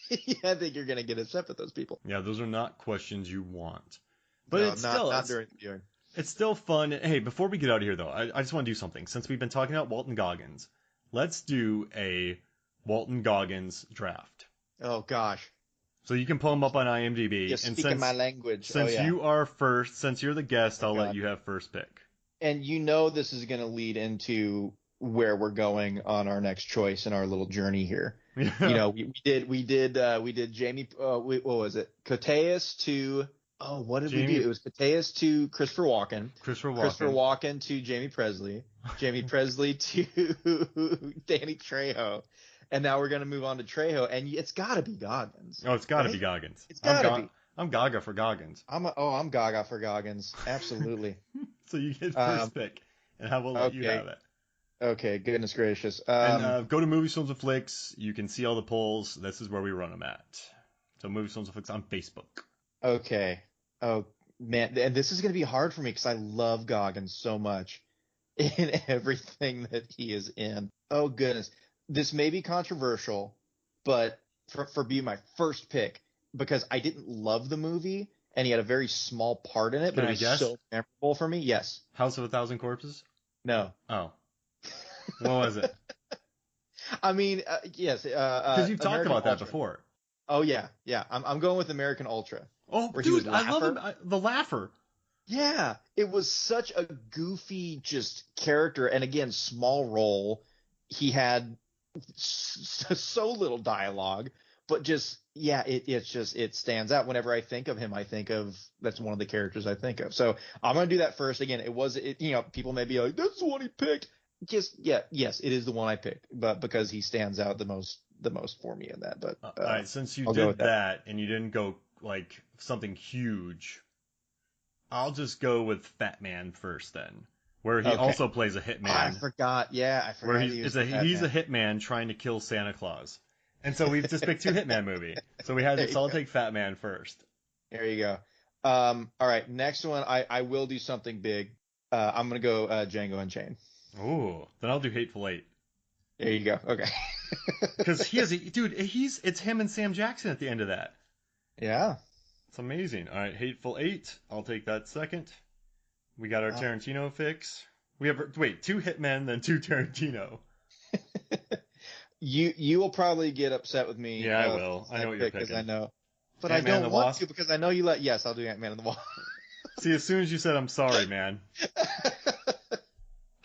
Yeah, I think you're gonna get upset with those people. Yeah, those are not questions you want. But No, it's still not during the viewing. it's still fun. Hey, before we get out of here though, I just want to do something. Since we've been talking about Walton Goggins, let's do a Walton Goggins draft. Oh gosh, So you can pull them up on IMDb. you're And speaking my language. Oh since yeah. you are first, since you're the guest, Oh I'll let God. you have first pick. And you know this is gonna lead into where we're going on our next choice in our little journey here. You know, we did Jamie. What was it? Koteas to. Oh, what did we do? It was Koteas to Christopher Walken. Christopher Walken to Jamie Presley. Jamie Presley to Danny Trejo. And now we're gonna move on to Trejo, and it's got to be Goggins. Oh, it's got to be Goggins. It's got to be. I'm Gaga for Goggins. I'm Gaga for Goggins. Absolutely. So you get first pick, and I will let you have it. Okay, goodness gracious. And go to Movies, Films, and Flicks. You can see all the polls. This is where we run them at. So Movies, Films, and Flicks on Facebook. Okay. Oh, man. And this is going to be hard for me because I love Goggins so much in everything that he is in. Oh, goodness. This may be controversial, but for being my first pick, because I didn't love the movie, and he had a very small part in it, but it was so memorable for me. Yes. House of a Thousand Corpses? No. Oh. What was it? I mean, yes. Because you've talked about that before. Oh, yeah. Yeah. I'm going with American Ultra. Oh, dude, I love him. The Laugher. Yeah. It was such a goofy just character. And again, small role. He had so little dialogue, but just, yeah, it stands out. Whenever I think of him, that's one of the characters I think of. So I'm going to do that first. Again, people may be like, that's the one he picked. Yes, it is the one I picked, but because he stands out the most for me in that. But all right, since you did that and you didn't go like something huge, I'll just go with Fat Man first then, where he also plays a hitman. I forgot. Yeah, I forgot. Where he's a hitman trying to kill Santa Claus, and so we've just picked two Hitman movie. So I'll take Fat Man first. There you go. All right, next one. I will do something big. I'm gonna go Django Unchained. Ooh, then I'll do Hateful Eight. There you go. Okay. Because it's him and Sam Jackson at the end of that. Yeah. It's amazing. All right, Hateful Eight. I'll take that second. We got our Tarantino fix. We have two Hitmen, then two Tarantino. You will probably get upset with me. Yeah, I will. I know what you're picking. Because I know, but Ant-Man I don't want to because I know you let. Yes, I'll do Ant-Man and the Wasp. See, as soon as you said I'm sorry, man.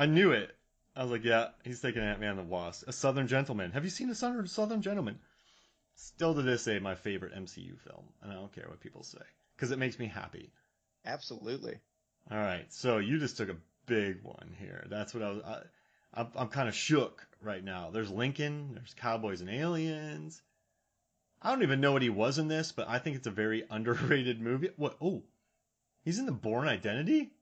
I knew it. I was like, yeah, he's taking Ant-Man and the Wasp. A Southern Gentleman. Have you seen A Southern Gentleman? Still to this day, my favorite MCU film. And I don't care what people say. Because it makes me happy. Absolutely. All right. So you just took a big one here. That's what I'm kind of shook right now. There's Lincoln. There's Cowboys and Aliens. I don't even know what he was in this, but I think it's a very underrated movie. What? Oh, he's in The Bourne Identity?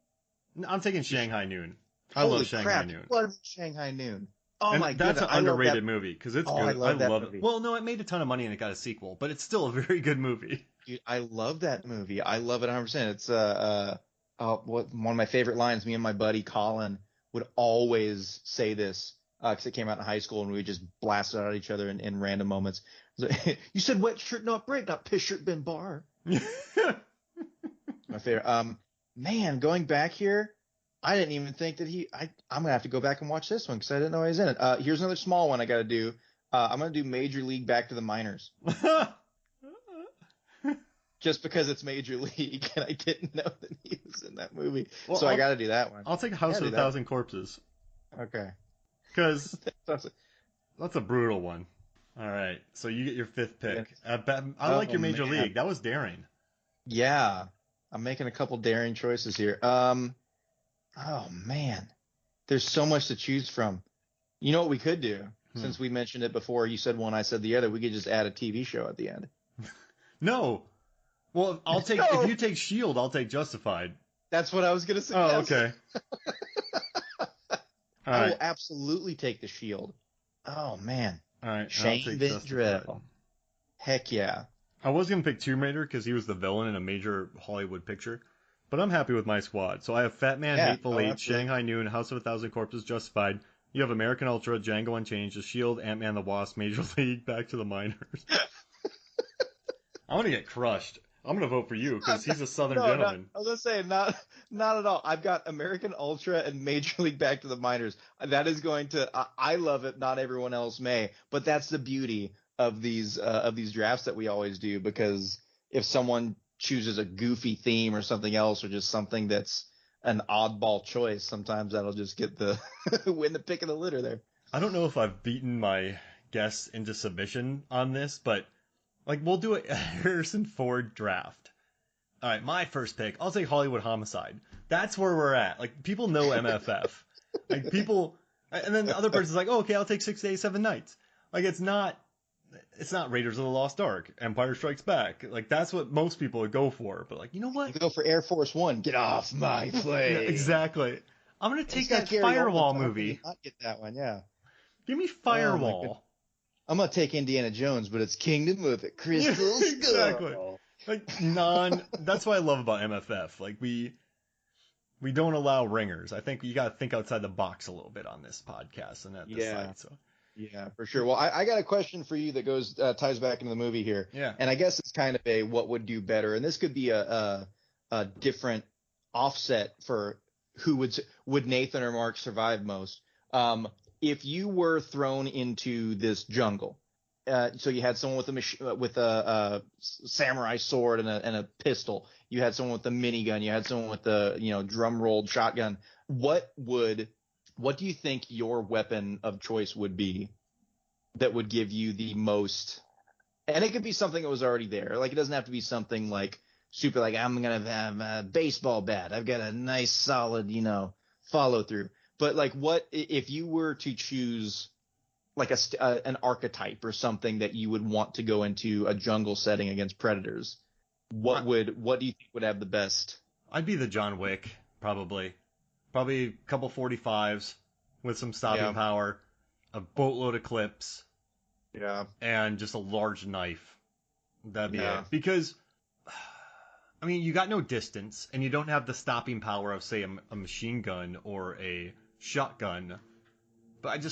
No, I'm taking Shanghai Noon. I love Shanghai Noon. I love Shanghai Noon. Oh my god, that's an underrated movie because it's good. I love that movie. Well, no, it made a ton of money and it got a sequel, but it's still a very good movie. Dude, I love that movie. I love it 100%. It's one of my favorite lines. Me and my buddy Colin would always say this because it came out in high school and we would just blast it out at each other in random moments. Like, you said wet shirt not break, not piss shirt been bar. My favorite. Man, going back here. I didn't even think that I'm going to have to go back and watch this one because I didn't know he was in it. Here's another small one I got to do. I'm going to do Major League Back to the Minors. Just because it's Major League and I didn't know that he was in that movie. Well, so I got to do that one. I'll take House of a Thousand Corpses. Okay. Because that's a brutal one. All right. So you get your fifth pick. I like your Major League. That was daring. Yeah. I'm making a couple daring choices here. Oh, man. There's so much to choose from. You know what we could do? Since we mentioned it before, you said one, I said the other. We could just add a TV show at the end. No. Well, if you take S.H.I.E.L.D., I'll take Justified. That's what I was going to say. Oh, okay. I will absolutely take the S.H.I.E.L.D. Oh, man. All right. Shane Vendrell. Heck yeah. I was going to pick Tomb Raider because he was the villain in a major Hollywood picture. But I'm happy with my squad. So I have Fat Man, Hateful Eight, Shanghai Noon, House of a Thousand Corpses, Justified. You have American Ultra, Django Unchained, The S.H.I.E.L.D., Ant-Man the Wasp, Major League, Back to the Minors. I'm gonna get crushed. I'm gonna vote for you because he's a Southern No, not, gentleman. I was gonna say not at all. I've got American Ultra and Major League Back to the Minors. That is going to I love it. Not everyone else may, but that's the beauty of these drafts that we always do, because if someone chooses a goofy theme or something else, or just something that's an oddball choice, sometimes that'll just get the win the pick of the litter there. I don't know if I've beaten my guests into submission on this, but like we'll do a Harrison Ford draft. All right, my first pick, I'll take Hollywood Homicide. That's where we're at. Like people know MFF. Like people, and then the other person's like, oh, okay, I'll take 6 Days, 7 Nights. Like it's not Raiders of the Lost Ark, Empire Strikes Back. Like that's what most people would go for. But like, you know what? You go for Air Force One. Get off my plane. Yeah, exactly. I'm gonna take It's got that Gary Firewall Oldman. movie. Not get that one, yeah. Give me Oh, Firewall. I'm gonna take Indiana Jones, but it's Kingdom of the Crystal Skull. Exactly. Like that's what I love about MFF. Like we don't allow ringers. I think you got to think outside the box a little bit on this podcast and at this site. So Yeah, for sure. Well, I got a question for you that goes ties back into the movie here. Yeah. And I guess it's kind of a what would do better, and this could be a different offset for who would Nathan or Mark survive most. If you were thrown into this jungle, so you had someone with a samurai sword and a pistol, you had someone with a minigun, you had someone with the drum rolled shotgun. What do you think your weapon of choice would be that would give you the most? And it could be something that was already there. Like it doesn't have to be something like super, like I'm going to have a baseball bat. I've got a nice solid, follow through. But like what if you were to choose like an archetype or something that you would want to go into a jungle setting against predators? What do you think would have the best? I'd be the John Wick, probably. Probably a couple 45s with some stopping power, a boatload of clips, and just a large knife. That'd be it. Because, I mean, you got no distance, and you don't have the stopping power of, say, a machine gun or a shotgun. But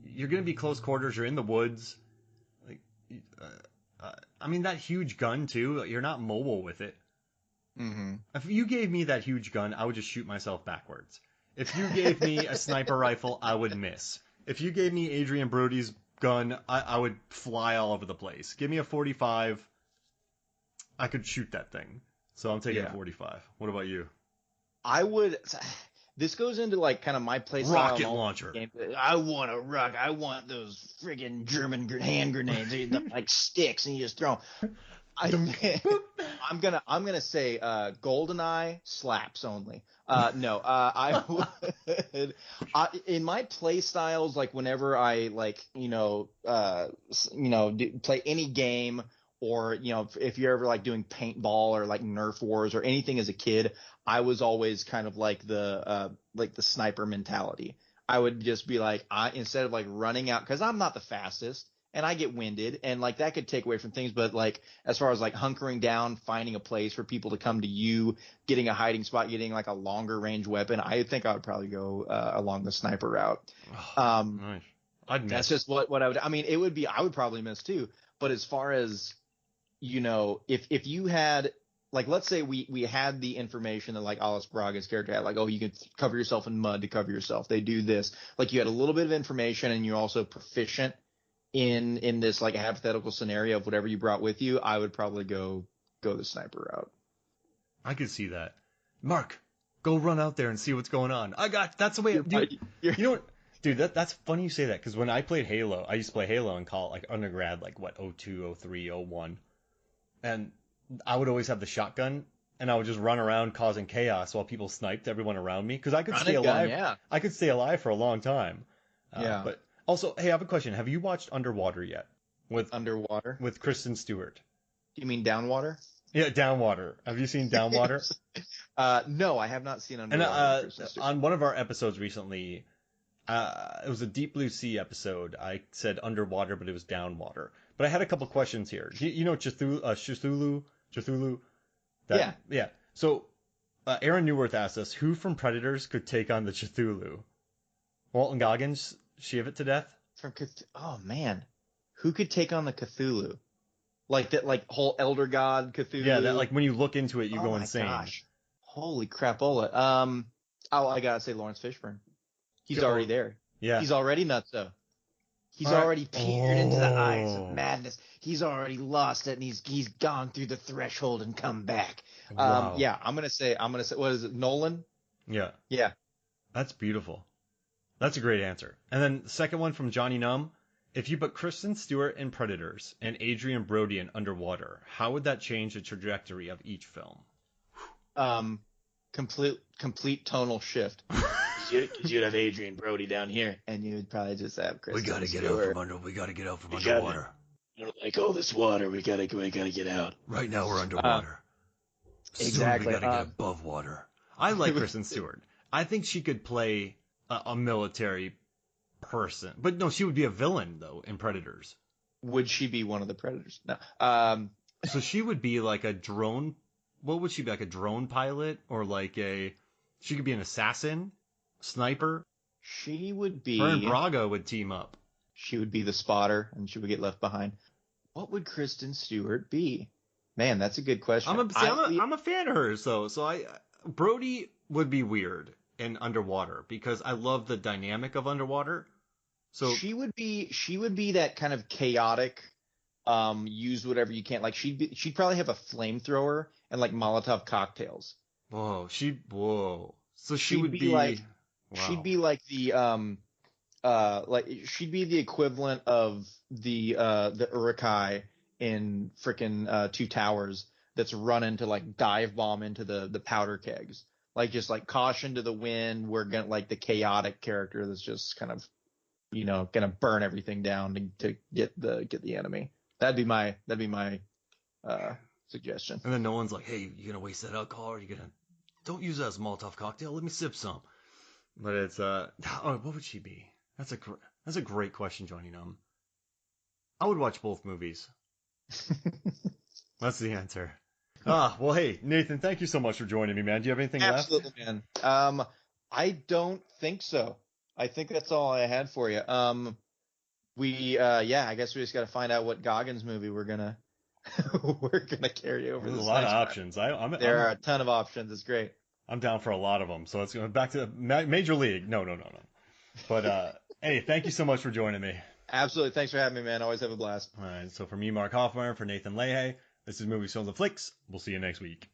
you're going to be close quarters. You're in the woods. Like, I mean, that huge gun, too, you're not mobile with it. Mm-hmm. If you gave me that huge gun, I would just shoot myself backwards. If you gave me a sniper rifle, I would miss. If you gave me Adrien Brody's gun, I would fly all over the place. Give me a 45, I could shoot that thing. So I'm taking a 45. What about you? I would. This goes into like kind of my play style. Rocket launcher. I want a rock. I want those friggin' German hand grenades, like sticks, and you just throw them. I'm gonna say GoldenEye slaps only. No, I would. In my play styles, like whenever I play any game, or if you're ever like doing paintball or like Nerf wars or anything as a kid, I was always kind of like the sniper mentality. I would just be like, instead of like running out, because I'm not the fastest. And I get winded, and like that could take away from things. But like as far as like hunkering down, finding a place for people to come to you, getting a hiding spot, getting like a longer range weapon, I think I would probably go along the sniper route. Nice. I'd miss. That's just what I would. I mean, it would be. I would probably miss too. But as far as if you had, like, let's say we had the information that like Alice Braga's character had, like, oh, you can cover yourself in mud to cover yourself. They do this. Like you had a little bit of information, and you're also proficient in this like hypothetical scenario of whatever you brought with you. I would probably go the sniper route. I could see that. Mark, go run out there and see what's going on. That's the way. You know what, dude? That's funny you say that, because when I played Halo, I used to play Halo in college, like undergrad, like what 02, 03, 01, and I would always have the shotgun, and I would just run around causing chaos while people sniped everyone around me, because I could stay alive. Yeah. I could stay alive for a long time. Yeah. But also, hey, I have a question. Have you watched Underwater yet? Underwater? With Kristen Stewart. Do you mean Downwater? Yeah, Downwater. Have you seen Downwater? No, I have not seen Underwater. And on one of our episodes recently, it was a Deep Blue Sea episode. I said Underwater, but it was Downwater. But I had a couple questions here. You know Cthulhu? Yeah. So Aaron Newworth asked us, who from Predators could take on the Cthulhu? Walton Goggins, shave it to death? Oh, man. Who could take on the Cthulhu? Like that, like whole Elder God Cthulhu. Yeah, that like when you look into it, you go my insane. Gosh. Holy crapola. Oh, I gotta say Lawrence Fishburne. He's already there. Yeah. He's already nuts though. He's already peered into the eyes of madness. He's already lost it, and he's gone through the threshold and come back. Wow. Yeah, I'm gonna say, what is it, Nolan? Yeah. Yeah. That's beautiful. That's a great answer. And then the second one from Johnny Num. If you put Kristen Stewart in Predators and Adrien Brody in Underwater, how would that change the trajectory of each film? Complete tonal shift. You'd have Adrien Brody down here, and you'd probably just have Kristen Stewart. We gotta get out from underwater. I don't like all this water. We gotta get out. Right now we're underwater. Exactly. Soon we gotta get above water. I like Kristen Stewart. I think she could play a military person, but no, she would be a villain though in Predators. Would she be one of the Predators? No. So she would be like a drone. What would she be, like a drone pilot, or like she could be an assassin, sniper. She would be. Her and Braga would team up. She would be the spotter, and she would get left behind. What would Kristen Stewart be? Man, that's a good question. I'm a fan of hers, so Brody would be weird in Underwater because I love the dynamic of Underwater. So she would be that kind of chaotic, use whatever you can. Like she'd probably have a flamethrower and like Molotov cocktails. Whoa. So she would be like, wow. She'd be like the like she'd be the equivalent of the Urukai in frickin' Two Towers that's running to like dive bomb into the powder kegs. Like just like caution to the wind. We're gonna like the chaotic character that's just kind of, gonna burn everything down to get the enemy. That'd be my suggestion. And then no one's like, hey, you gonna waste that alcohol? Or don't use that as a Molotov cocktail. Let me sip some. But it's what would she be? That's a great question, Johnny Num. I would watch both movies. That's the answer. Well, hey, Nathan, thank you so much for joining me, man. Do you have anything left? Absolutely, man. I don't think so. I think that's all I had for you. I guess we just got to find out what Goggins movie we're gonna carry over. There's this a lot of next options. There are a ton of options. It's great. I'm down for a lot of them. So let's go back to Major League. No. But hey, thank you so much for joining me. Absolutely. Thanks for having me, man. Always have a blast. All right. So for me, Mark Hoffmeyer, for Nathan Leahy, this is Movies, Films, and Flicks. We'll see you next week.